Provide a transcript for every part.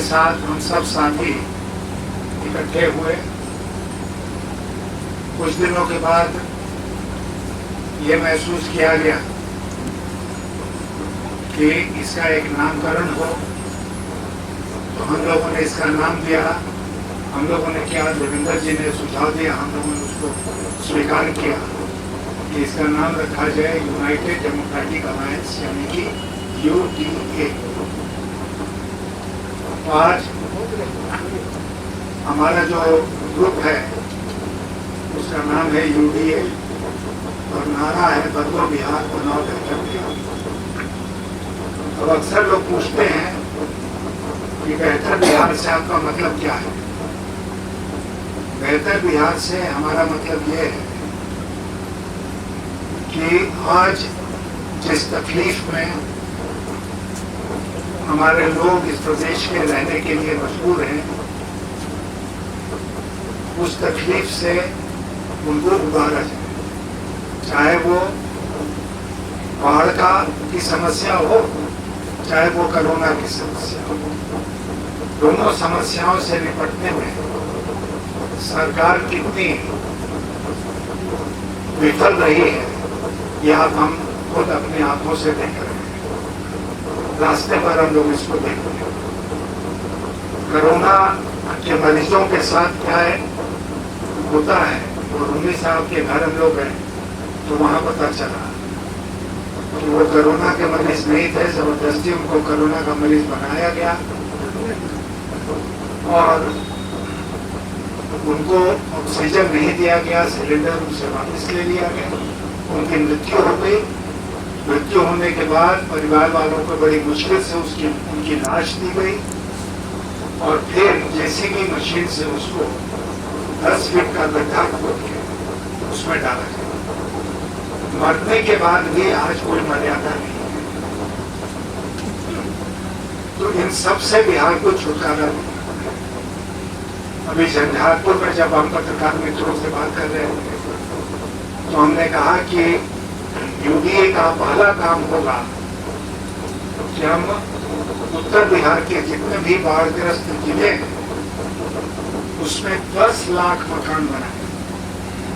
साथ हम सब साथी इकट्ठे हुए। कुछ दिनों के बाद ये महसूस किया गया कि इसका एक नामकरण हो, तो हम लोगों ने इसका नाम दिया। हम लोगों ने किया, देवेंद्र जी ने सुझाव दिया, हम लोगों ने उसको स्वीकार किया कि इसका नाम रखा जाए यूनाइटेड डेमोक्रेटिक अलायंस, यानी कि UDA। आज हमारा जो ग्रुप है उसका नाम है UDA और नारा है बदलो बिहार बनाओ बेहतर बिहार। अब अक्सर लोग पूछते हैं कि बेहतर बिहार से आपका मतलब क्या है। बेहतर बिहार से हमारा मतलब ये है कि आज जिस तकलीफ में हमारे लोग इस प्रदेश में रहने के लिए मजबूर हैं, उस तकलीफ से उनको उबारा जाए। चाहे वो बाढ़ की समस्या हो, चाहे वो कोरोना की समस्या हो, दोनों समस्याओं से निपटने में सरकार कितनी विफल रही है, यह हम खुद अपनी आंखों से देख रहे हैं। रास्ते पर हम लोग इसको देख रहे हैं। कोरोना के मरीजों के साथ क्या होता है, और उन्हीं साहब के घर हम लोग हैं, तो वहां पता चला कि वो कोरोना के मरीज नहीं थे, जबरदस्ती उनको कोरोना का मरीज बनाया गया और उनको ऑक्सीजन नहीं दिया गया, सिलेंडर उनसे वापस ले लिया गया, उनकी मृत्यु हो गई। मृत्यु होने के बाद परिवार वालों को बड़ी मुश्किल से उनकी लाश दी गई और फिर जेसीबी मशीन से उसको 10 फीट का गड्ढा खोद के उसमें डाला गया। मरने के बाद भी आज कोई मर्यादा नहीं है। तो इन सब से बिहार को छुटकारा मिला। अभी झंझारपुर में जब हम पत्रकार मित्रों से बात कर रहे थे तो हमने कहा कि UDA का पहला काम होगा कि हम उत्तर बिहार के जितने भी बाढ़ग्रस्त जिले हैं उसमें 10 लाख मकान बनाए।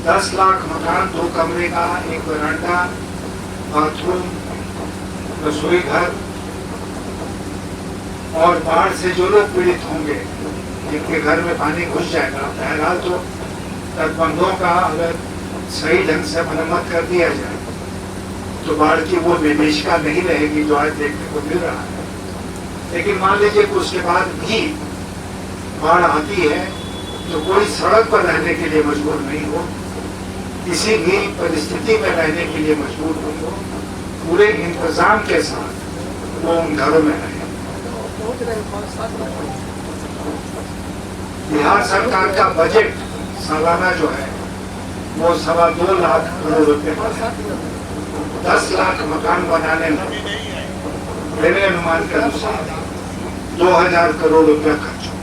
10 लाख मकान, 2 कमरे का, 1 बरामदा, बाथरूम, रसोई घर, और बाढ़ से जो लोग पीड़ित होंगे, जिनके घर में पानी घुस जाएगा, बहरहाल तो तटबंधों का अगर सही ढंग से मरम्मत कर दिया जाए तो बाढ़ की वो विभीषिका नहीं रहेगी जो आज देखने को मिल रहा है। लेकिन मान लीजिए कि उसके बाद भी बाढ़ आती है तो कोई सड़क पर रहने के लिए मजबूर नहीं हो, किसी भी परिस्थिति में रहने के लिए मजबूर नहीं हो, पूरे इंतजाम के साथ वो उन घरों में रहे। बिहार सरकार का बजट सालाना जो है वो 2.25 लाख करोड़ रुपए का 10 लाख मकान बनाने में मेरे अनुमान के अनुसार 2000 करोड़ रुपया खर्च हो।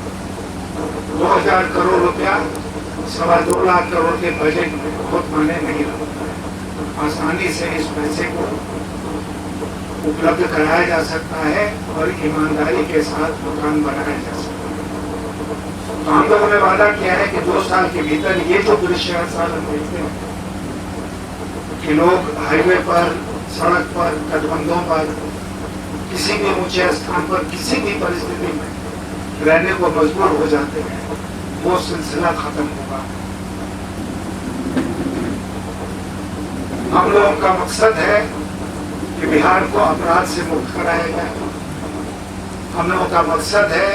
2000 करोड़ रुपया 2.25 लाख करोड़ के बजट में बहुत माने नहीं लगता है। आसानी से इस पैसे को उपलब्ध कराया जा सकता है और ईमानदारी के साथ मकान बनाया जा सकता है। तो हम लोगों ने वादा किया है कि 2 साल के भीतर ये जो दृश्य हर साल हम देखते हैं कि लोग हाईवे पर, सड़क पर, तटबंधों पर, किसी भी ऊंचे स्थान पर, किसी भी परिस्थिति में रहने को मजबूर हो जाते हैं, वो सिलसिला खत्म होगा। हम लोगों का मकसद है कि बिहार को अपराध से मुक्त कराया जाए। हम लोगों का मकसद है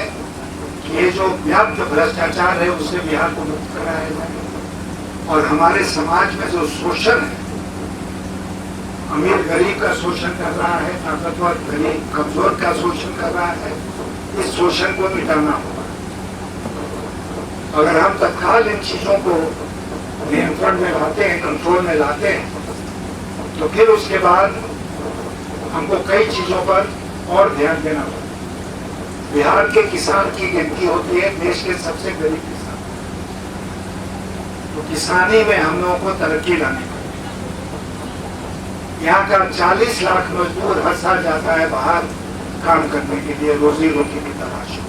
कि ये जो व्याप्त भ्रष्टाचार है उससे बिहार को मुक्त कराया जाए और हमारे समाज में जो शोषण है, अमीर गरीब का शोषण कर रहा है, ताकतवर गरीब कमजोर का शोषण कर रहा है, इस शोषण को मिटाना होगा। अगर हम तत्काल इन चीजों को नियंत्रण में लाते हैं, कंट्रोल में लाते हैं, तो फिर उसके बाद हमको कई चीजों पर और ध्यान देना होगा। बिहार के किसान की गिनती होती है देश के सबसे गरीब किसान, तो किसानी में हम लोगों को तरक्की लानी पड़ेगी। यहाँ का 40 लाख मजदूर हर साल जाता है बाहर काम करने के लिए, रोजी रोटी की तलाश में।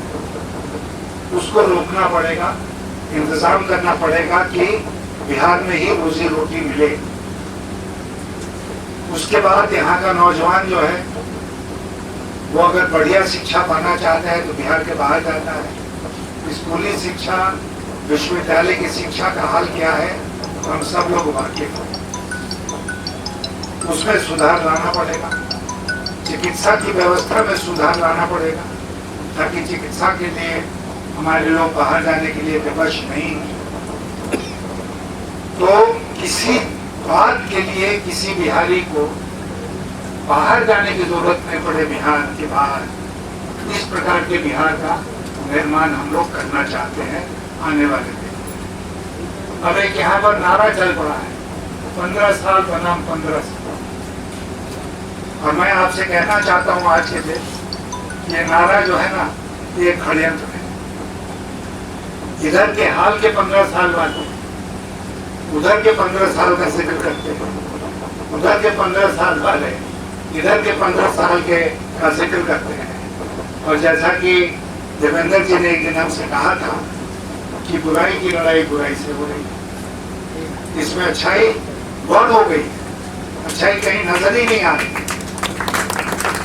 उसको रोकना पड़ेगा, इंतजाम करना पड़ेगा कि बिहार में ही रोजी रोटी मिले। उसके बाद यहाँ का नौजवान जो है वो अगर बढ़िया शिक्षा पाना चाहता है तो बिहार के बाहर जाता है। स्कूली शिक्षा, विश्वविद्यालय की शिक्षा का हाल क्या है तो हम सब लोग वाकिफ हैं। उसमें सुधार लाना पड़ेगा। चिकित्सा की व्यवस्था में सुधार लाना पड़ेगा ताकि चिकित्सा के लिए हमारे लोग बाहर जाने के लिए विवश नहीं हैं। तो किसी बात के लिए किसी बिहारी को बाहर जाने की जरूरत नहीं पड़े। बिहार के बाहर इस प्रकार के बिहार का निर्माण हम लोग करना चाहते हैं आने वाले दिन। अब एक यहाँ पर नारा चल पड़ा है, 15 साल बनाम 15 साल। और मैं आपसे कहना चाहता हूँ आज के दिन ये नारा जो है ना, ये षड्यंत्र है। इधर के हाल के 15 साल बाद उधर के 15 साल का जिक्र करते हैं, उधर के 15 साल वाले इधर के 15 साल के का जिक्र करते हैं। और जैसा कि देवेंद्र जी ने एक दिन हमसे कहा था कि बुराई की लड़ाई बुराई से हो रही, इसमें अच्छाई बहुत हो गई, अच्छाई कहीं नजर ही नहीं आ रही।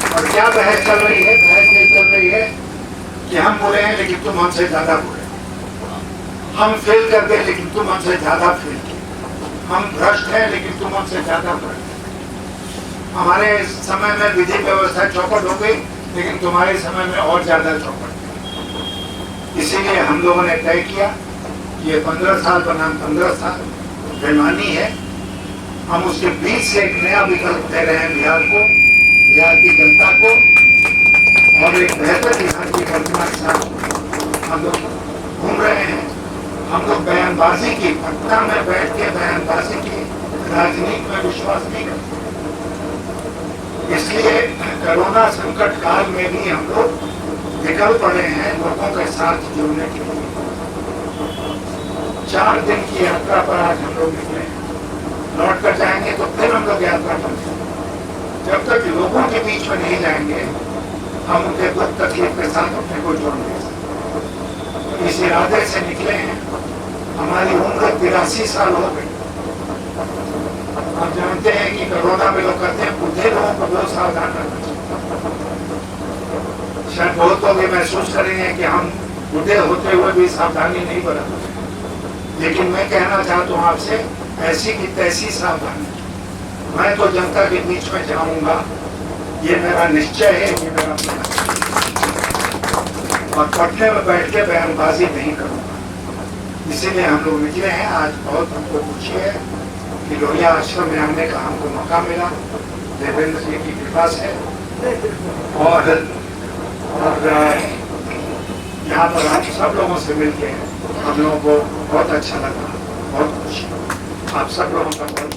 और क्या बहस चल रही है? बहस ये चल रही है कि हम बुरे हैं लेकिन तुम हमसे ज्यादा बुरे, हम फेल कर गए लेकिन तुम हमसे ज्यादा फेल किए, हम भ्रष्ट हैं लेकिन तुम हमसे ज्यादा भ्रष्ट। हमारे समय में विधि व्यवस्था चौपट हो गई लेकिन तुम्हारे समय में और ज्यादा चौपट। इसीलिए हम लोगों ने तय किया कि ये 15 साल बनाम 15 साल बेईमानी है। हम उसके बीच से एक नया विकल्प दे रहे हैं बिहार को, बिहार की जनता को, और एक बेहतर बिहार की कल्पना के साथ हम लोग घूम रहे हैं। हम लोग बयानबाजी की, पटना में बैठ के बयानबाजी की राजनीति में विश्वास नहीं करते। इसलिए कोरोना संकट काल में भी हम लोग निकल पड़े हैं लोगों के साथ जुड़ने के लिए। 4 दिन की यात्रा पर आज हम लोग निकले हैं। लौट कर जाएंगे तो फिर हम लोग यात्रा करेंगे। जब तक लोगों के बीच में नहीं जाएंगे हम उनके दुख तकलीफ के साथ अपने को जोड़ नहीं सकते। इस इरादे से निकले हैं। हमारी उम्र 83 साल हो गई। आप जानते हैं कि कोरोना में लोग कहते हैं बुढ़े लोगों को बहुत सावधान रहना चाहिए। शायद बहुत लोग ये महसूस करेंगे कि हम बुढ़े होते हुए भी सावधानी नहीं बरतते, लेकिन मैं कहना चाहता हूँ आपसे ऐसी की तैसी सावधानी। मैं तो जनता के बीच में जाऊंगा, ये मेरा निश्चय है, ये मेरा और पटने में बैठ के बयानबाजी नहीं करूंगा। इसीलिए हम लोग निकले हैं। आज बहुत हमको खुशी है कि लोहिया आश्रम में आने का हमको मौका मिला, देवेंद्र जी की कृपा से। और यहाँ पर हम सब लोगों से मिलके हम लोगों को बहुत अच्छा लगा, बहुत खुशी। आप सब लोगों का बहुत